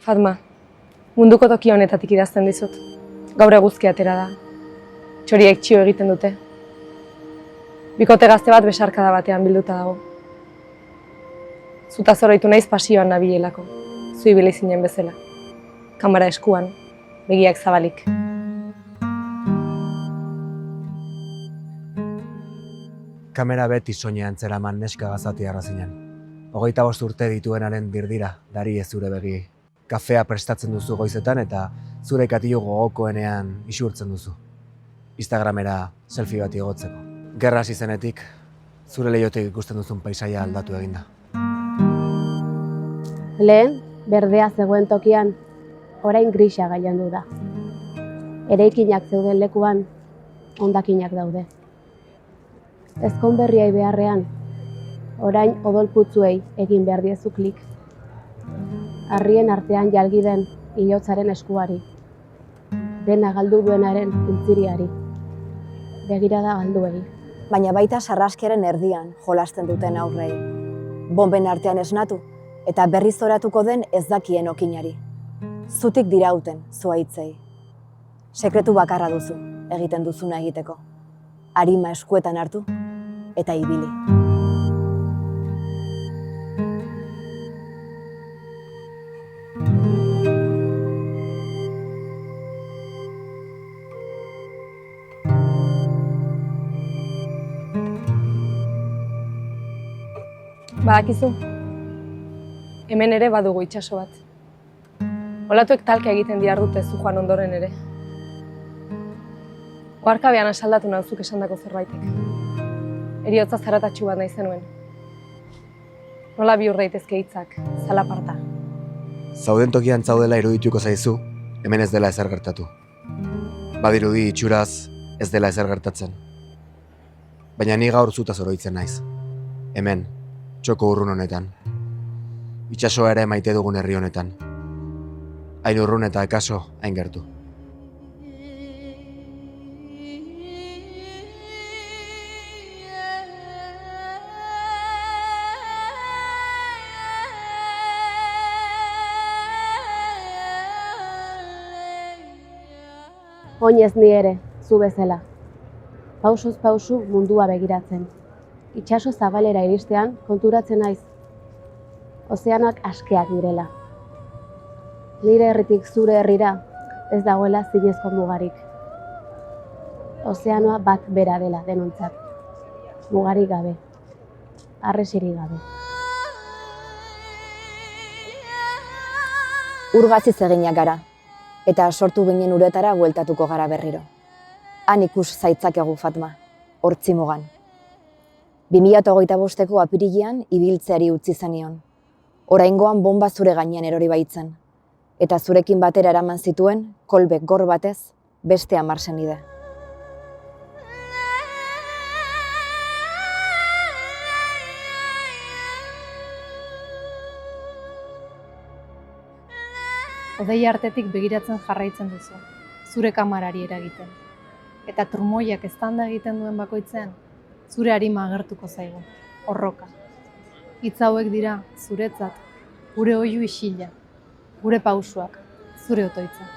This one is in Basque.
Fatma, munduko toki honetatik idazten dizut. Gaur eguzki atera da. Txoriek txio egiten dute. Bikote gazte bat besarkada batean bilduta dago. Zutaz oroitu naiz pasioan nabilelako, zu ibili zinen bezala. Kamara eskuan, begiak zabalik. Kamera beti soinean zeraman neska gazatiarra zinen. 25 urte dituenaren dirdira, dari ez zure begi. Kafea prestatzen duzu goizetan eta zure katilu gogokoenean isurtzen duzu. Instagramera selfie bat igotzeko. Gerra hasi zenetik, zure leihotik ikusten duzun paisaia aldatu eginda. Lehen, berdea zegoen tokian, orain grisa gailendu da. Eraikinak zeuden lekuan, hondakinak daude. Ezkonberriai beharrean, orain odolputzuei egin behar diezu klik. Harrien artean jalgi den ilotzaren eskuari. Dena galdu duenaren intziriari. Begirada galduei. Baina baita sarraskiaren erdian jolasten duten aurrei. Bonben artean esnatu eta berriz oratuko den ez dakien okinari. Zutik dirauten zuaitzei. Sekretu bakarra duzu egiten duzuna egiteko. Arima eskuetan hartu eta ibili. Badakizu, hemen ere badugu itsaso bat. Olatuek talka egiten dihardute zu joan ondoren ere. Oharkabean asaldatu nauzuk esandako zerbaitek. Heriotza zaratatsu bat nahi zenuen. Nola bihur daitezke hitzak, zalaparta. Zauden tokian zaudela irudituko zaizu, hemen ez dela ezer gertatu. Badirudi itxuraz ez dela ezer gertatzen. Baina ni gaur zutaz oroitzen naiz. Hemen, txoko urrun honetan. Itsasoa ere maite dugun herri honetan. Hain urrun eta ekaso, hain gertu. Oinez ni ere, zu bezala. Pausuz pausu mundua begiratzen. Itsaso zabalera iristean konturatzen naiz. Ozeanak askeak direla. Nire herritik zure herrira ez dagoela zinezko mugarik. Ozeanoa bat bera dela denontzat. Mugarik gabe. Harresirik gabe. Urgaziz eginak gara, eta sortu ginen uretara bueltatuko gara berriro. Han ikus zaitzakegu Fatma, hortzi mugan. 2025ko apirilean ibiltzeari utzi zenion. Oraingoan bonba zure gainean erori baitzen. Eta zurekin batera eraman zituen, kolbe gor batez, beste 10 senide. Hodei artetik begiratzen jarraitzen duzu, zure kamarari eragiten. Eta trumoiak eztanda egiten duen bakoitzean, zure arima agertuko zaigu, horroka. Hitz hauek dira zuretzat, gure oihu isila, gure pausuak, zure otoitza.